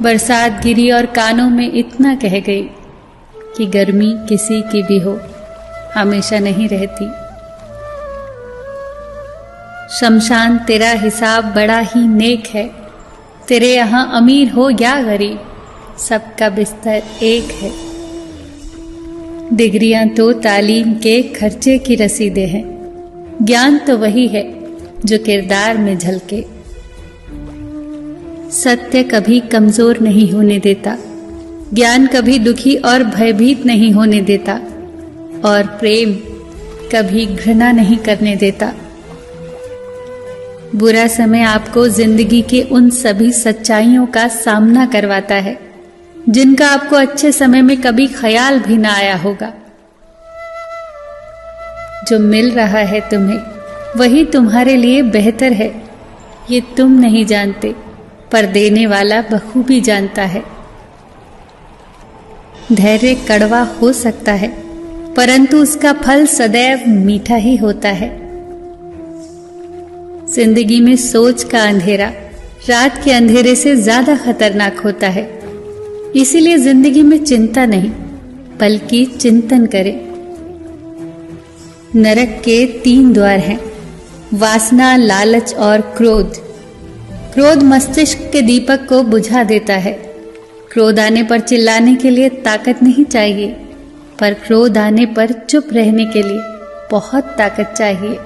बरसात गिरी और कानों में इतना कह गई कि गर्मी किसी की भी हो, हमेशा नहीं रहती। शमशान तेरा हिसाब बड़ा ही नेक है, तेरे यहाँ अमीर हो या गरीब, सबका बिस्तर एक है। डिग्रियां तो तालीम के खर्चे की रसीदें हैं, ज्ञान तो वही है जो किरदार में झलके। सत्य कभी कमजोर नहीं होने देता, ज्ञान कभी दुखी और भयभीत नहीं होने देता, और प्रेम कभी घृणा नहीं करने देता। बुरा समय आपको जिंदगी के उन सभी सच्चाइयों का सामना करवाता है जिनका आपको अच्छे समय में कभी ख्याल भी ना आया होगा। जो मिल रहा है तुम्हें वही तुम्हारे लिए बेहतर है, ये तुम नहीं जानते, पर देने वाला बखूबी जानता है। धैर्य कड़वा हो सकता है, परंतु उसका फल सदैव मीठा ही होता है। जिंदगी में सोच का अंधेरा रात के अंधेरे से ज्यादा खतरनाक होता है, इसीलिए जिंदगी में चिंता नहीं बल्कि चिंतन करें। नरक के 3 द्वार हैं, वासना, लालच और क्रोध। क्रोध मस्तिष्क के दीपक को बुझा देता है। क्रोध आने पर चिल्लाने के लिए ताकत नहीं चाहिए, पर क्रोध आने पर चुप रहने के लिए बहुत ताकत चाहिए।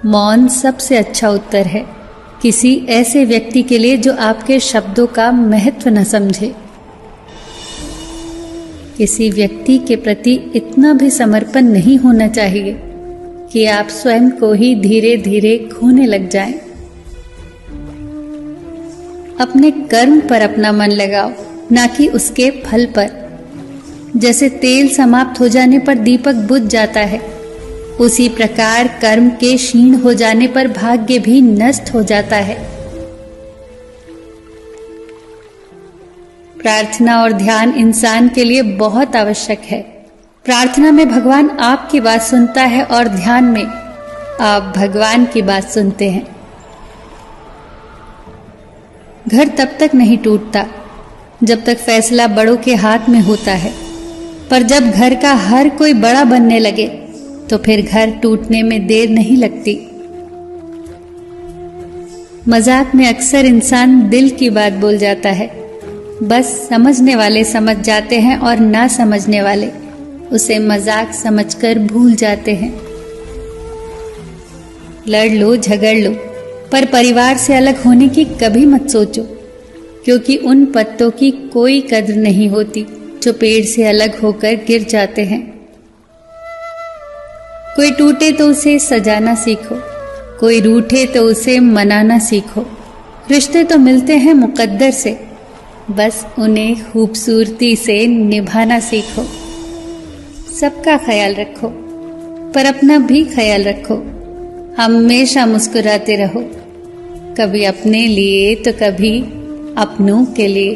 मौन सबसे अच्छा उत्तर है किसी ऐसे व्यक्ति के लिए जो आपके शब्दों का महत्व न समझे। किसी व्यक्ति के प्रति इतना भी समर्पण नहीं होना चाहिए कि आप स्वयं को ही धीरे धीरे खोने लग जाएं। अपने कर्म पर अपना मन लगाओ, ना कि उसके फल पर। जैसे तेल समाप्त हो जाने पर दीपक बुझ जाता है, उसी प्रकार कर्म के क्षीण हो जाने पर भाग्य भी नष्ट हो जाता है। प्रार्थना और ध्यान इंसान के लिए बहुत आवश्यक है। प्रार्थना में भगवान आपकी बात सुनता है और ध्यान में आप भगवान की बात सुनते हैं। घर तब तक नहीं टूटता जब तक फैसला बड़ों के हाथ में होता है, पर जब घर का हर कोई बड़ा बनने लगे तो फिर घर टूटने में देर नहीं लगती। मजाक में अक्सर इंसान दिल की बात बोल जाता है, बस समझने वाले समझ जाते हैं और ना समझने वाले उसे मजाक समझकर भूल जाते हैं। लड़ लो, झगड़ लो, पर परिवार से अलग होने की कभी मत सोचो, क्योंकि उन पत्तों की कोई कद्र नहीं होती जो पेड़ से अलग होकर गिर जाते हैं। कोई टूटे तो उसे सजाना सीखो, कोई रूठे तो उसे मनाना सीखो। रिश्ते तो मिलते हैं मुकद्दर से, बस उन्हें खूबसूरती से निभाना सीखो। सबका ख्याल रखो, पर अपना भी ख्याल रखो। हमेशा मुस्कुराते रहो, कभी अपने लिए तो कभी अपनों के लिए।